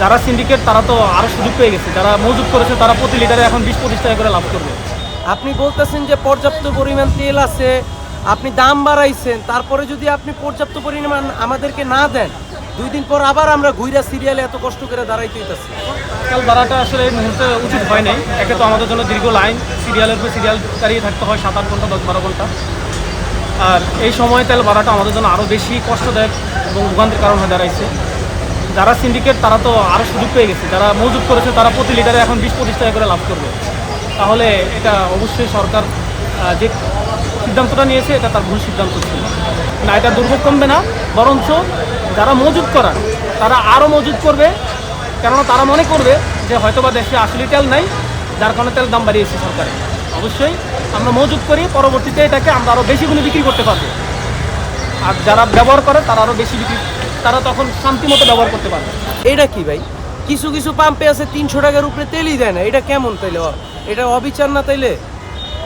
যারা সিন্ডিকেট তারা তো আরও সুযোগ পেয়ে গেছে, যারা মজুত করেছে তারা প্রতি লিটারে এখন 20-25 টাকা করে লাভ করবে। আপনি বলতেছেন যে পর্যাপ্ত পরিমাণ তেল আছে, আপনি দাম বাড়াইছেন, তারপরে যদি আপনি পর্যাপ্ত পরিমাণ আমাদেরকে না দেন, 2 দিন পর আবার আমরা ঘুইরা সিরিয়ালে এত কষ্ট করে দাঁড়াইতে হইতাছি। তেল বাড়াটা আসলে এই মুহূর্তে উচিত হয় নাই। একে তো আমাদের জন্য দীর্ঘ লাইন, সিরিয়ালের উপর সিরিয়াল দাঁড়িয়ে থাকতে হয় 7-8 ঘন্টা, 10-12 ঘন্টা। আর এই সময় তেল বাড়াটা আমাদের জন্য আরও বেশি কষ্টদায়ক এবং ভোগান্তির কারণ হয়ে দাঁড়াইছে। যারা সিন্ডিকেট তারা তো আরও সুযোগ পেয়ে গেছে, যারা মজুত করেছে তারা প্রতি লিটারে এখন 20-25 টাকা করে লাভ করবে। তাহলে এটা অবশ্যই সরকার যে সিদ্ধান্তটা নিয়েছে এটা তার ভুল সিদ্ধান্ত ছিল না। এটা দুর্ভোগ কমবে না, বরঞ্চ যারা মজুত করার তারা আরও মজুত করবে, কেননা তারা মনে করবে যে হয়তোবা দেশে আসলে তেল নাই, যার কারণে তেল দাম বাড়িয়েছে সরকারে। অবশ্যই আমরা মজুত করি, পরবর্তীতে এটাকে আমরা আরও বেশি গুণে বিক্রি করতে পারবো। আর যারা ব্যবহার করে তারা আরও বেশি বিক্রি, তারা তখন শান্তিমতো ব্যবহার করতে পারবে। এটা কি ভাই? কিছু কিছু পাম্পে আছে 300 টাকার উপরে তেলই দেয় না, এটা কেমন তাইলে? এটা অবিচার না তাইলে?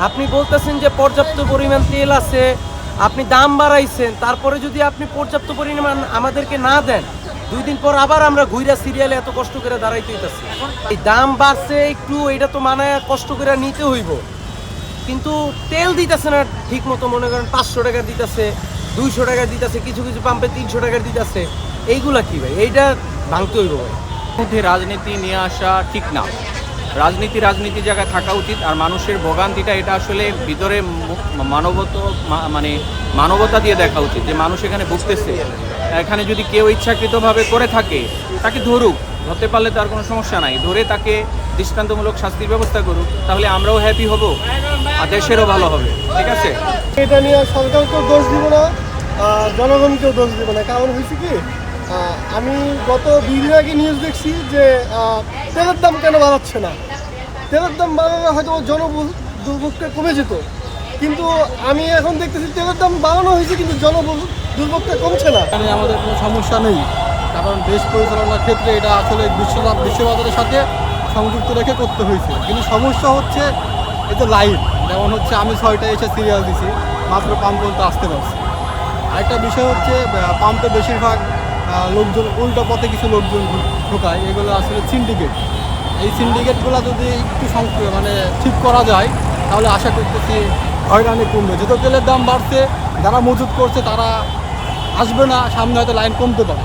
আপনি বলতেছেন যে পর্যাপ্ত পরিমাণ তেল আছে, আপনি দাম বাড়াইছেন, তারপরে যদি আপনি পর্যাপ্ত পরিমাণ আমাদেরকে না দেন, 2 দিন পর আবার আমরা ঘুইরা সিরিয়ালে এত কষ্ট করে দাঁড়াইতে হইতাছি। এই দাম বাড়ছে একটু, এটা তো মানে কষ্ট করে নিতে হইব, কিন্তু তেল দিতেছে না ঠিক মতো। মনে করেন 500 টাকা দিতেছে, 200 টাকা দিতেছে, কিছু কিছু পাম্পে 300 টাকা দিতেছে। এইগুলা কি ভাই? এইটা ভাঙতে হইব ভাই। মধ্যে রাজনীতি নিয়ে আসা ঠিক না। রাজনীতি জায়গায় থাকা উচিত। আর মানুষের ভোগান্তিটা এটা আসলে ভিতরে মানবতা দিয়ে দেখা উচিত, যে মানুষ এখানে ভুগতেছে। এখানে যদি কেউ ইচ্ছাকৃতভাবে করে থাকে তাকে ধরুক, ধরতে পারলে তার কোনো সমস্যা নাই, ধরে তাকে দৃষ্টান্তমূলক শাস্তির ব্যবস্থা করুক, তাহলে আমরাও হ্যাপি হব আর দেশেরও ভালো হবে। ঠিক আছে, এটা নিয়ে সরকারকেও দোষ দিব না, জনগণকেও দোষ দিব না। কারণ হয়েছে কি, আমি গত 2 দিন আগে নিউজ দেখছি যে তেলের দাম কেন বাড়াচ্ছে না। তেলের দাম বাড়ালে হয়তো দুর্ভোগটা কমে যেত, কিন্তু আমি এখন দেখতেছি তেলের দাম বাড়ানো হয়েছে কিন্তু দুর্ভোগটা কমছে না। এখানে আমাদের কোনো সমস্যা নেই, কারণ দেশ পরিচালনার ক্ষেত্রে এটা আসলে বিশ্ববাজারের সাথে সংযুক্ত রেখে করতে হয়েছে। কিন্তু সমস্যা হচ্ছে এই যে লাইন, যেমন হচ্ছে আমি 6টায় এসে সিরিয়াল দিছি, মাত্র পাম্প পর্যন্ত আসতে পারছি। আরেকটা বিষয় হচ্ছে পাম্পে বেশিরভাগ লোকজন উল্টো পথে কিছু লোকজন ঢোকায়, এগুলো আসলে সিন্ডিকেট। এই সিন্ডিকেটগুলো যদি একটু ঠিক করা যায় তাহলে আশা করতেছি হয়রানি কমবে। যেহেতু তেলের দাম বাড়ছে, যারা মজুত করছে তারা আসবে না, সামনে হয়তো লাইন কমতে পারে।